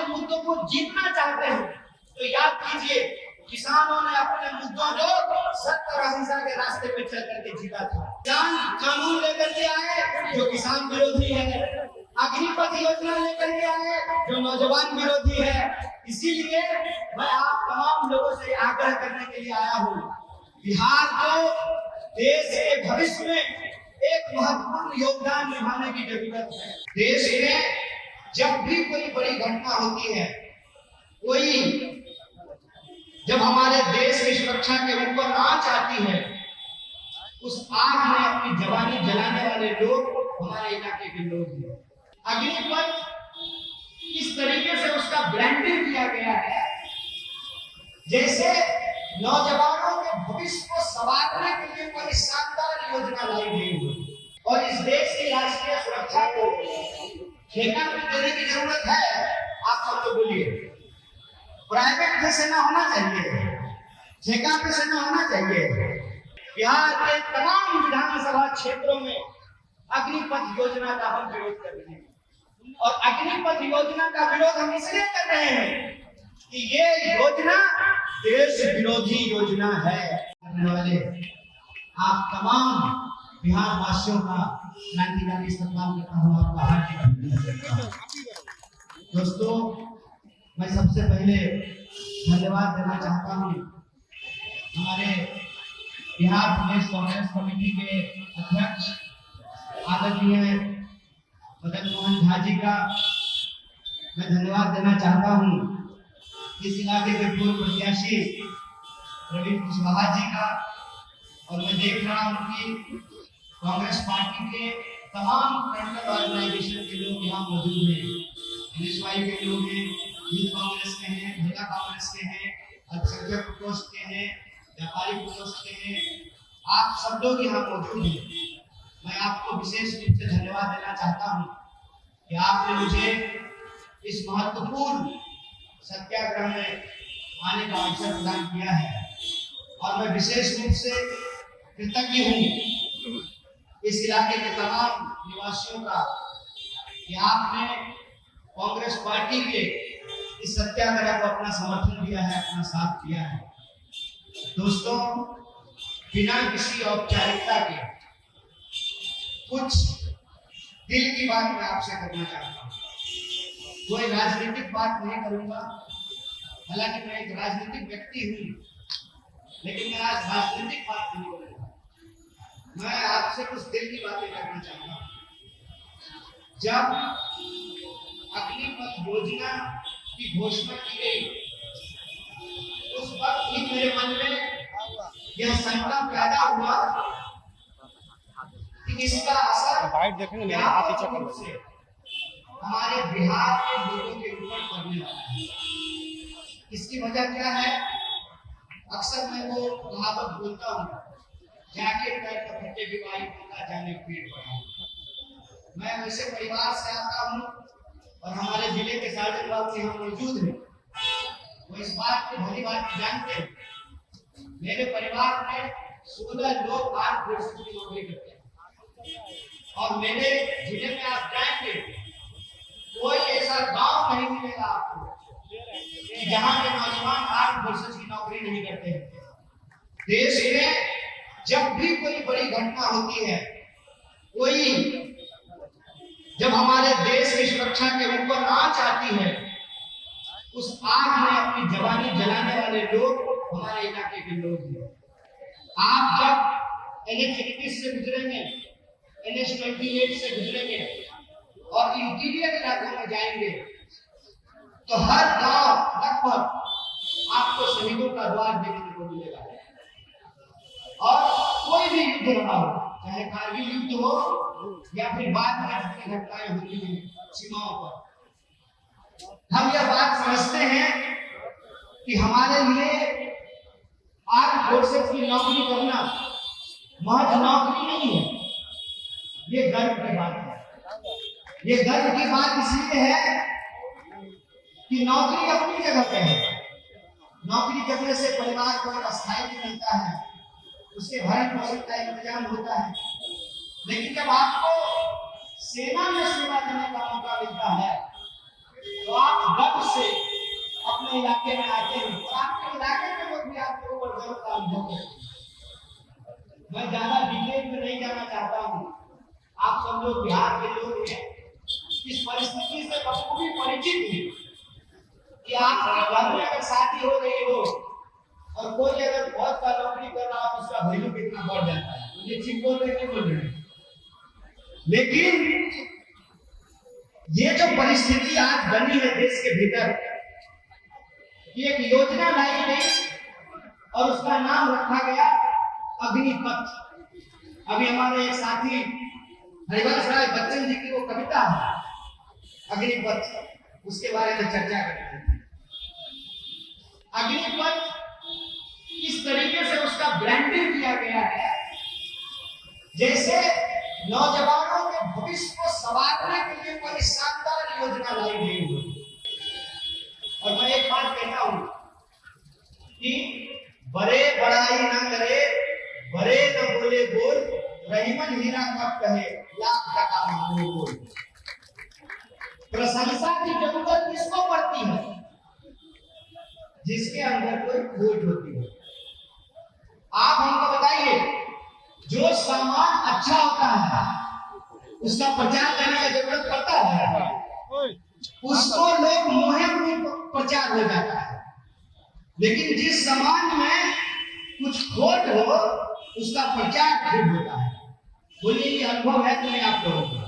अपने मुद्दों को जीतना चाहते हैं तो याद कीजिए किसानों ने अपने मुद्दों को सत्य और अहिंसा के रास्ते पे चल करके जीता था। किसान कानून लेकर के आए जो किसान विरोधी है, अग्निपथ योजना लेकर के आए जो नौजवान विरोधी है। इसीलिए मैं आप तमाम लोगों से आग्रह करने के लिए आया हूँ, बिहार को देश के भविष्य में एक महत्वपूर्ण योगदान निभाने की जरूरत है। देश में जब भी कोई बड़ी घटना होती है, जब हमारे देश की सुरक्षा के ऊपर आंच आती है, उस आग में अपनी जवानी जलाने वाले लोग हमारे इलाके के लोग हैं। अग्निपथ इस तरीके से उसका ब्रांडिंग किया गया है जैसे नौजवानों के भविष्य को संवारने के लिए कोई शानदार योजना लाई गई हो। और इस देश की राष्ट्रीय सुरक्षा को ठेका पे देने की जरूरत है। आप सब लोग बोलिए, प्राइवेट पे से ना होना चाहिए, ठेका पे से ना होना चाहिए। बिहार के तमाम विधानसभा क्षेत्रों में अग्निपथ योजना का हम विरोध कर रहे हैं और अग्निपथ योजना का विरोध हम इसलिए कर रहे हैं कि ये योजना देश विरोधी योजना है। करने वाले आप तमाम बिहार वासियों का क्रांतिकारी इस्तेमाल करता हूँ, आपका हार्दिक अभिनंदन करता हूँ। दोस्तों, मैं सबसे पहले धन्यवाद देना चाहता हूँ हमारे बिहार प्रदेश कांग्रेस कमेटी के अध्यक्ष आदरणीय मदन मोहन झा जी का मैं धन्यवाद देना चाहता हूँ। इस इलाके के पूर्व प्रत्याशी प्रवीण कुशवाहा जी का, और मैं देख रहा हूँ कि कांग्रेस पार्टी के तमाम फ्रंटल ऑर्गेनाइजेशन के लोग यहाँ मौजूद हैं। एनएसवाई के लोग हैं, यूथ कांग्रेस के हैं, महिला कांग्रेस के हैं, अल्पसंख्यक प्रकोष्ठ के हैं, व्यापारी प्रकोष्ठ के हैं। आप सब लोग यहाँ मौजूद हैं। मैं आपको विशेष रूप से धन्यवाद देना चाहता हूँ कि आपने मुझे इस महत्वपूर्ण सत्याग्रह में आने का अवसर प्रदान किया है और मैं विशेष रूप से कृतज्ञ हूँ इस इलाके के तमाम निवासियों का कि आपने कांग्रेस पार्टी के इस सत्याग्रह को अपना समर्थन दिया है, अपना साथ दिया है। दोस्तों, बिना किसी औपचारिकता के कुछ दिल की बात मैं आपसे करना चाहता हूँ। कोई राजनीतिक बात नहीं करूंगा, हालांकि मैं एक राजनीतिक व्यक्ति हूँ, लेकिन मैं आज राजनीतिक बात नहीं करूंगा। मैं आपसे कुछ दिल की बातें करना चाहता हूँ। जब अग्निपथ योजना की घोषणा की गई, उस वक्त ही मेरे मन में यह शंका पैदा हुआ कि इसका असर हमारे बिहार के लोगों के ऊपर पड़ने वाला है। इसकी वजह क्या है? अक्सर मैं वो कहावत बोलता हूँ, जाके पैर का फटे बीमारी होता जाने पेट बढ़ा। मैं वैसे परिवार से आता हूँ और हमारे जिले के साजन बाबू यहाँ मौजूद हैं, वो इस बात को भली बात जानते हैं। मेरे परिवार में 16 लोग आर्म फोर्सेस की नौकरी करते हैं और मेरे जिले में आप जाएंगे कोई ऐसा गांव नहीं मिलेगा आपको कि जहां के नौजवान आर्म फोर्सेस की नौकरी नहीं करते हैं। देश में जब भी कोई बड़ी घटना होती है, जब हमारे देश की सुरक्षा के ऊपर आंच आती है, उस आग में अपनी जवानी जलाने वाले लोग हमारे इलाके के लोग हैं। आप जब NH-21 से गुजरेंगे, NH-28 से गुजरेंगे और इंटीरियर इलाकों में जाएंगे तो हर गांव लगभग आपको शहीदों का द्वार देखने को मिलेगा। और कोई भी युद्ध रहा हो, चाहे कारगिल युद्ध हो या फिर बाद में की घटनाएं होती हैं सीमाओं पर, हम यह बात समझते हैं कि हमारे लिए आर्म फोर्सेस की नौकरी करना महज नौकरी नहीं है, ये गर्व की बात है। ये गर्व की बात इसलिए है कि नौकरी अपनी जगह पे है। नौकरी करने से परिवार को एक स्थायित्व मिलता है, उसके भरण पोषण का इंतजाम होता है। लेकिन जब आपको सेना में सेवा देने का मौका मिलता है तो आप गर्व से परिस्थिति से बखूबी परिचित हैं कि आपके घर में अगर शादी हो रही हो और कोई अगर बहुत का नौकरी कर रहा है तो उसका वैल्यू कितना बढ़ जाता है। मुझे ठीक बोल रहे नहीं बोल रहे, लेकिन ये जो परिस्थिति आज बनी है देश के भीतर, एक योजना लाई गई और उसका नाम रखा गया अग्निपथ। अभी हमारे एक साथी हरिवंश राय बच्चन जी की वो कविता है अग्निपथ, उसके बारे में चर्चा करते हैं। अग्निपथ इस तरीके से उसका ब्रांडिंग किया गया है जैसे नौजवानों के भविष्य को संवारने के लिए कोई शानदार योजना लाई गई हो। और मैं एक बात कहता हूं कि बड़े बड़ाई ना करे, बड़े न बोले बोल, रहीमन हीरा कब कहे लाख टका मांगे बोल। प्रशंसा की जरूरत किसको पड़ती है? जिसके अंदर कोई खोट होती है। आप हमको बताइए, जो सामान अच्छा होता है उसका प्रचार करने की जरूरत पड़ता है? उसको लोग मुहे मुहे प्रचार हो जाता है। लेकिन जिस सामान में कुछ खोट हो उसका प्रचार खूब होता है। बोलिए ये अनुभव है तो नहीं आप लोगों का?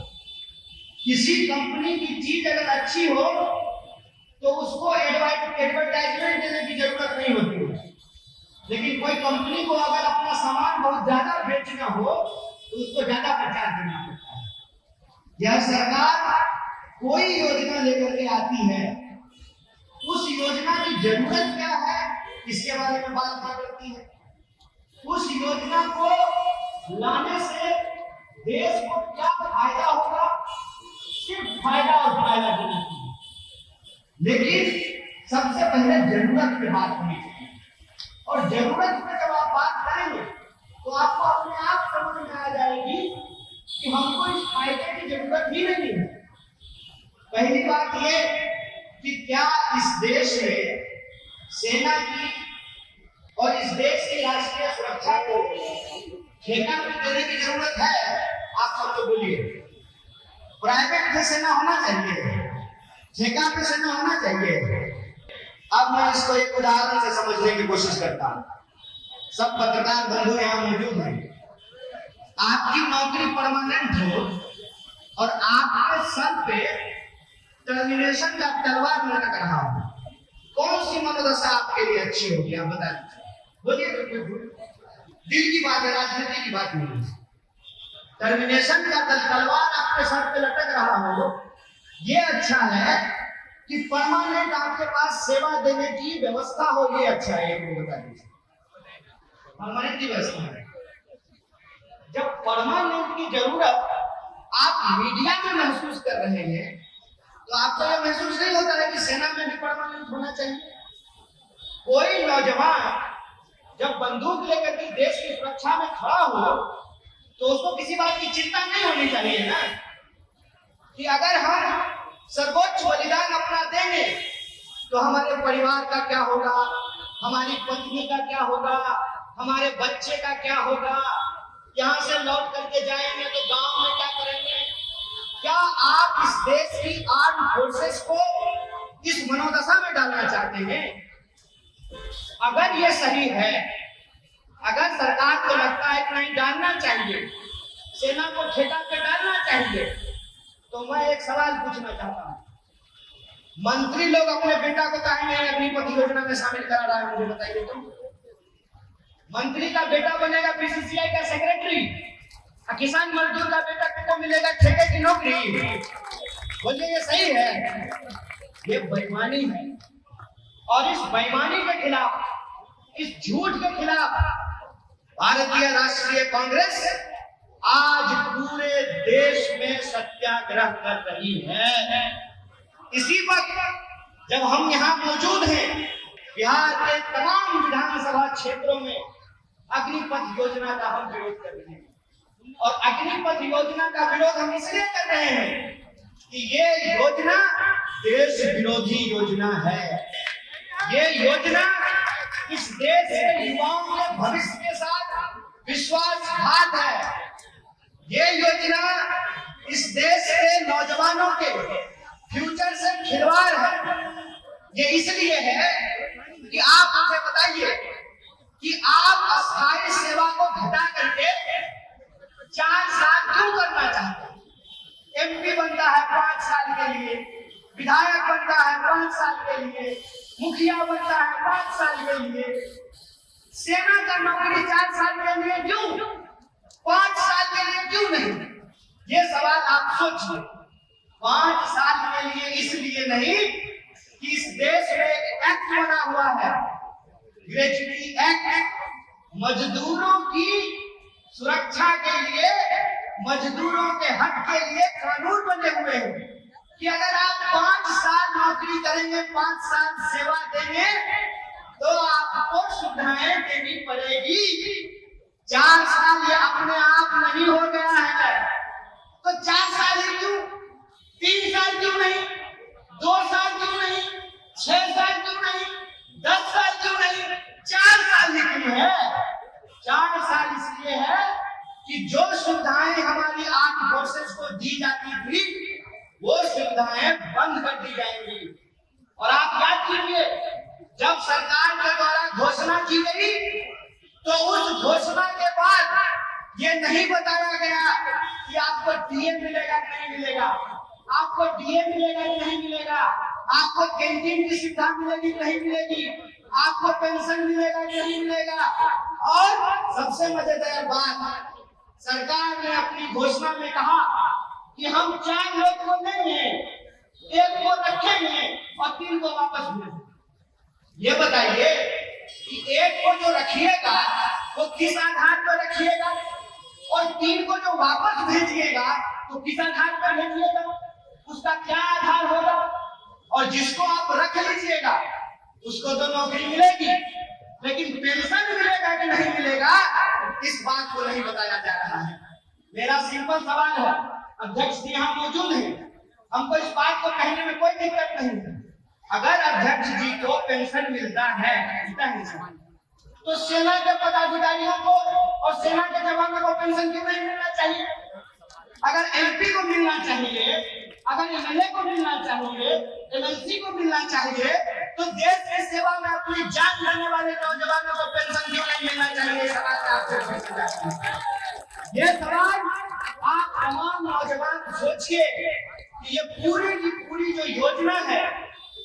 किसी कंपनी की चीज अगर अच्छी हो तो उसको एडवर्टाइजमेंट देने की जरूरत नहीं होती है। लेकिन कोई कंपनी को अगर अपना सामान बहुत ज्यादा बेचना हो तो उसको ज्यादा प्रचार करना पड़ता है। यह सरकार कोई योजना लेकर के आती है, उस योजना की जरूरत क्या है इसके बारे में बात नहीं करती है। उस योजना को लाने से देश को क्या फायदा होगा, सिर्फ फायदा और फायदा देना चाहिए। लेकिन सबसे पहले जरूरत पे बात होनी चाहिए, और जरूरत पे जब आप बात करेंगे तो आपको अपने आप समझ में आ जाएगी कि हमको इस फायदे की जरूरत ही नहीं है। पहली बात ये कि क्या इस देश में सेना की और इस देश की राष्ट्रीय सुरक्षा को ठेका पे देने की जरूरत है? आप सब लोग बोलिए। प्राइवेट में सेना होना चाहिए, ठेका पे सेना होना चाहिए। अब मैं इसको एक उदाहरण से समझने की कोशिश करता हूं। सब पत्रकार बंधु यहाँ मौजूद हैं। आपकी नौकरी परमानेंट हो और आपके सर पे टर्मिनेशन का तलवार लटक रहा हो, कौन सी मनोदशा आपके लिए अच्छी होगी? आप बता दीजिए, बोलिए। दिल की बात है, राजनीति की बात नहीं। टर्मिनेशन का तलवार आपके सर पे लटक रहा हो, ये अच्छा है कि परमानेंट आपके पास सेवा देने की व्यवस्था हो, ये अच्छा है? एक बता दीजिए। परमानेंट की व्यवस्था है। जब परमानेंट की जरूरत आप मीडिया में महसूस कर रहे हैं तो आपको यह महसूस नहीं होता है कि सेना में भी परमानेंट होना चाहिए? कोई नौजवान जब बंदूक लेकर के देश की सुरक्षा में खड़ा हो तो उसको किसी बात की चिंता नहीं होनी चाहिए ना, कि अगर हम सर्वोच्च बलिदान अपना देंगे तो हमारे परिवार का क्या होगा, हमारी पत्नी का क्या होगा, हमारे बच्चे का क्या होगा, यहाँ से लौट करके जाएंगे तो गांव में क्या करेंगे? क्या आप इस देश की आर्म फोर्सेस को इस मनोदशा में डालना चाहते हैं? अगर ये सही है, अगर सरकार को लगता है कि नहीं डालना चाहिए, सेना को ठेका पे डालना चाहिए, तो मैं एक सवाल पूछना चाहता हूँ। मंत्री लोग अपने बेटा को कहेंगे अग्निपथ योजना में शामिल करा रहा है, मुझे बताइए तो। मंत्री का बेटा बनेगा बीसीसीआई का सेक्रेटरी, किसान मजदूर का बेटा किसको मिलेगा ठेके की नौकरी? बोलिए ये सही है? ये बेईमानी है। और इस बेईमानी के खिलाफ, इस झूठ के खिलाफ भारतीय राष्ट्रीय कांग्रेस आज पूरे देश में सत्याग्रह कर रही है। इसी वक्त जब हम यहाँ मौजूद हैं, बिहार के तमाम विधानसभा क्षेत्रों में अग्निपथ योजना का हम विरोध कर रहे हैं। और अग्निपथ योजना का विरोध हम इसलिए कर रहे हैं कि ये योजना देश विरोधी योजना है। ये योजना इस देश के युवाओं के भविष्य के साथ विश्वासघात है। ये योजना इस देश के नौजवानों के ये इसलिए है कि आप मुझे बताइए कि आप अस्थायी सेवा को घटा करके 4 साल क्यों करना चाहते हैं? एमपी बनता है 5 साल के लिए, विधायक बनता है 5 साल के लिए, मुखिया बनता है 5 साल के लिए, सेना का नौकरी 4 साल के लिए क्यों, 5 साल के लिए क्यों नहीं? ये सवाल आप सोचिए। 5 साल के लिए इसलिए नहीं कि इस देश में एक एक्ट बना हुआ है, ग्रेच्युटी एक्ट, मजदूरों की सुरक्षा के लिए, मजदूरों के हक के लिए कानून बने हुए हैं कि अगर आप 5 साल नौकरी करेंगे, 5 साल सेवा देंगे तो आपको सुविधाएं देनी पड़ेगी। 4 साल ये अपने आप नहीं हो गया है, तो 4 साल ही क्यों, 3 साल क्यों नहीं, 2 साल क्यों नहीं, 6 साल क्यों नहीं, 10 साल क्यों नहीं, 4 साल ही क्यों है? 4 साल इसलिए है कि जो सुविधाएं हमारी आर्म फोर्सेस को दी जाती थी वो सुविधाएं बंद कर दी जाएंगी। और आप याद कीजिए, जब सरकार के द्वारा घोषणा की गई तो उस घोषणा के बाद ये नहीं बताया गया कि आपको डीए मिलेगा कि नहीं मिलेगा, आपको डीए मिलेगा कि नहीं मिलेगा, आपको कैंटीन की सुविधा मिलेगी कि नहीं मिलेगी, आपको पेंशन मिलेगा कि नहीं मिलेगा। और सबसे मजेदार बात, सरकार ने अपनी घोषणा में कहा कि हम 4 लोग को लेंगे, 1 को रखेंगे और 3 को वापस भेजेंगे। ये बताइए कि 1 को जो रखिएगा वो किस आधार पर रखिएगा, और 3 को जो वापस भेजिएगा तो किस आधार पर भेजिएगा, उसका क्या आधार होगा? और जिसको आप रख लीजिएगा उसको तो नौकरी मिलेगी, लेकिन पेंशन मिलेगा कि नहीं मिलेगा इस बात को नहीं बताया जा रहा है। मेरा सिंपल सवाल है, अध्यक्ष जी यहाँ मौजूद हैं, हमको इस बात को कहने में कोई दिक्कत नहीं है। अगर अध्यक्ष जी को पेंशन मिलता है तो सेना के पदाधिकारियों को और सेना के जवानों को पेंशन क्यों नहीं मिलना चाहिए? अगर एमपी को मिलना चाहिए, अगर एमएलए को मिलना चाहिए, एमएलसी को मिलना चाहिए, तो देश की सेवा में अपनी जान देने वाले नौजवानों को पेंशन क्यों नहीं मिलना चाहिए? ये सवाल आप तमाम नौजवान सोचिए कि ये पूरी की पूरी जो योजना है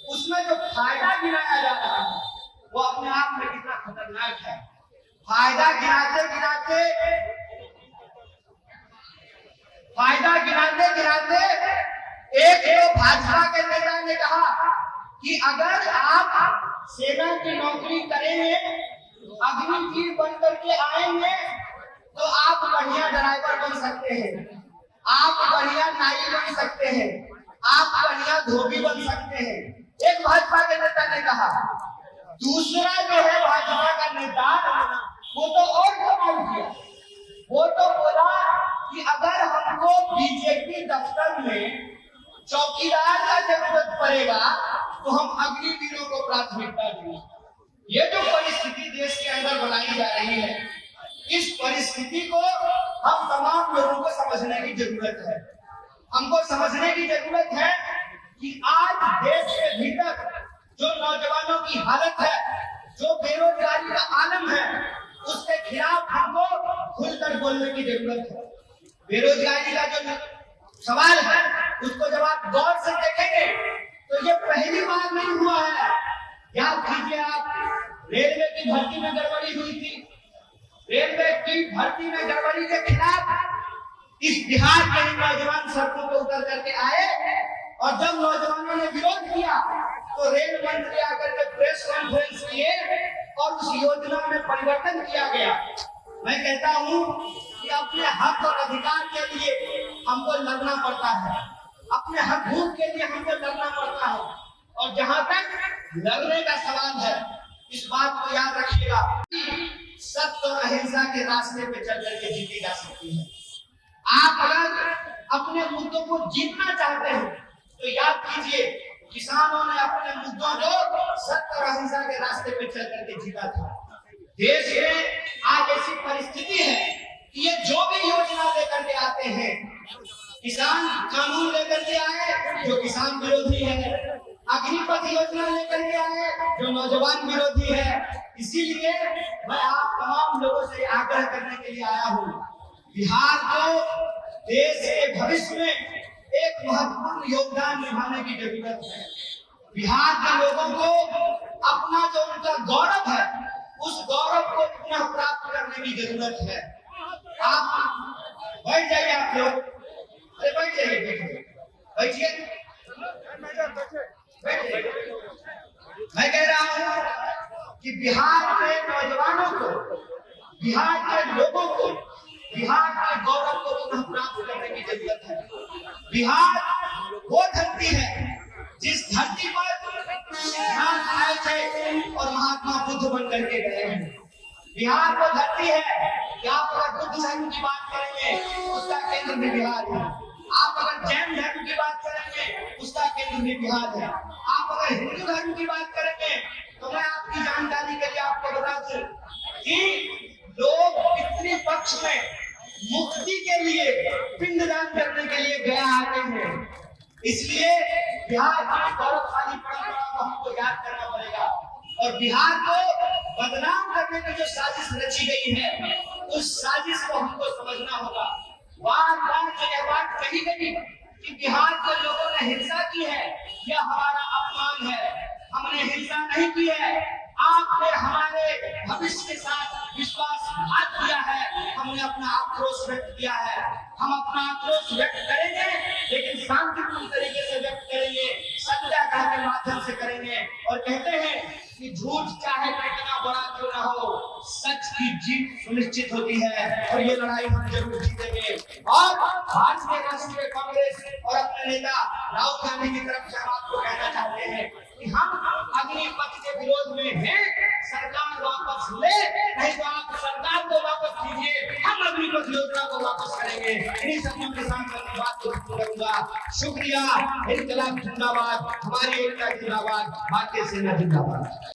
उसमें जो फायदा गिनाया जा रहा है वो अपने आप में कितना खतरनाक है। फायदा गिनाते गिनाते एक तो भाजपा के नेता ने कहा कि अगर आप सेना की नौकरी करेंगे, अग्निवीर बनकर के आएंगे तो आप बढ़िया ड्राइवर बन सकते हैं, आप बढ़िया नाई बन सकते हैं, आप बढ़िया धोबी बन सकते हैं, एक भाजपा के नेता ने कहा। दूसरा जो है भाजपा का नेता, वो तो और कमाल किया, वो तो बोला कि अगर हमको बीजेपी दफ्तर में चौकीदार का जरूरत पड़ेगा तो हम अग्निवीरों को प्राथमिकता देंगे। ये जो परिस्थिति देश के अंदर बनाई जा रही है, इस परिस्थिति को हम तमाम लोगों को समझने की जरूरत है। हमको समझने की जरूरत है कि आज देश के भीतर जो नौजवानों की हालत है, जो बेरोजगारी का आलम है, उसके खिलाफ हमको खुलकर बोलने की जरूरत है। बेरोजगारी का जो सवाल है उसको जब आप गौर से देखेंगे तो ये पहली बार नहीं हुआ है। याद कीजिए आप, रेलवे की भर्ती में गड़बड़ी हुई थी, रेलवे की भर्ती में गड़बड़ी के खिलाफ इस बिहार के नौजवान सड़कों पर उतर करके आए, और जब नौजवानों ने विरोध किया तो रेल मंत्री आकर के प्रेस कॉन्फ्रेंस किए और उस योजना में परिवर्तन किया गया। मैं कहता हूं कि अपने हक और अधिकार के लिए हमको लड़ना पड़ता है, अपने हक भूख के लिए हमको लड़ना पड़ता है, और जहां तक लड़ने का सवाल है इस बात को याद रखिएगा, सत्य और अहिंसा के रास्ते पे चल करके जीती जा सकती है। आप अगर अपने मुद्दों को जीतना चाहते हैं तो याद कीजिए, किसानों ने अपने मुद्दों को सत्य और अहिंसा के रास्ते पे चल करके जीता था। देश में आज ऐसी परिस्थिति है कि ये जो भी योजना लेकर के आते हैं, किसान कानून लेकर के आए जो किसान विरोधी है, अग्निपथ योजना लेकर के आए जो नौजवान विरोधी है। इसीलिए मैं आप तमाम लोगों से आग्रह करने के लिए आया हूँ, बिहार को देश के भविष्य में एक महत्वपूर्ण योगदान निभाने की जरूरत है। बिहार के लोगों को अपना जो उनका गौरव है, उस गौरव को पुनः प्राप्त करने की जरूरत है। आप बैठ जाइए, आप लोग, अरे बैठ जाइए, बैठिए, मैं कह रहा हूं कि बिहार के नौजवानों को, बिहार के लोगों को, बिहार के गौरव को पुनः प्राप्त करने की जरूरत है। बिहार वो धरती है जिस धरती पर आए थे और महात्मा बुद्ध बन करके गए हैं। बिहार वो धरती है कि आप अगर बुद्ध धर्म की बात करेंगे उसका केंद्र भी बिहार है। आप अगर जैन धर्म की बात करेंगे उसका केंद्र भी बिहार है। आप अगर हिंदू धर्म की बात करेंगे तो मैं आपकी जानकारी के लिए आपको बता दूं कि लोग पितृपक्ष में मुक्ति के लिए पिंडदान करने के लिए गया आते हैं। इसलिए बिहार की गौरवशाली परंपरा को हमको याद करना पड़ेगा और बिहार को बदनाम करने की जो साजिश रची गई है उस साजिश को हमको समझना होगा। बार बार जो यह बात कही गई कि बिहार के लोगों ने हिंसा की है, यह हमारा अपमान है। हमने हिंसा नहीं की है, आपने हमारे भविष्य के साथ विश्वासघात किया है। हमने अपना आक्रोश व्यक्त किया है। हम अपना आक्रोश व्यक्त करेंगे, लेकिन शांतिपूर्ण तरीके से व्यक्त करेंगे, सत्याग्रह के माध्यम से करेंगे। और कहते हैं कि झूठ चाहे कितना बड़ा क्यों ना हो, सच की जीत सुनिश्चित होती है और ये लड़ाई हम जरूर जीतेंगे। और भारतीय राष्ट्रीय कांग्रेस और अपने नेता राहुल गांधी की तरफ से हम आपको कहना चाहते हैं कि हम अग्निपथ के विरोध में हैं। सरकार वापस ले, नहीं तो आप सरकार को वापस कीजिए, हम अग्निपथ योजना को वापस करेंगे। इन्हीं शब्दों के साथ अपनी बात को खत्म करूंगा। शुक्रिया। इनकलाब जिंदाबाद, हमारी एकता जिंदाबाद, भारतीय सेना जिंदाबाद।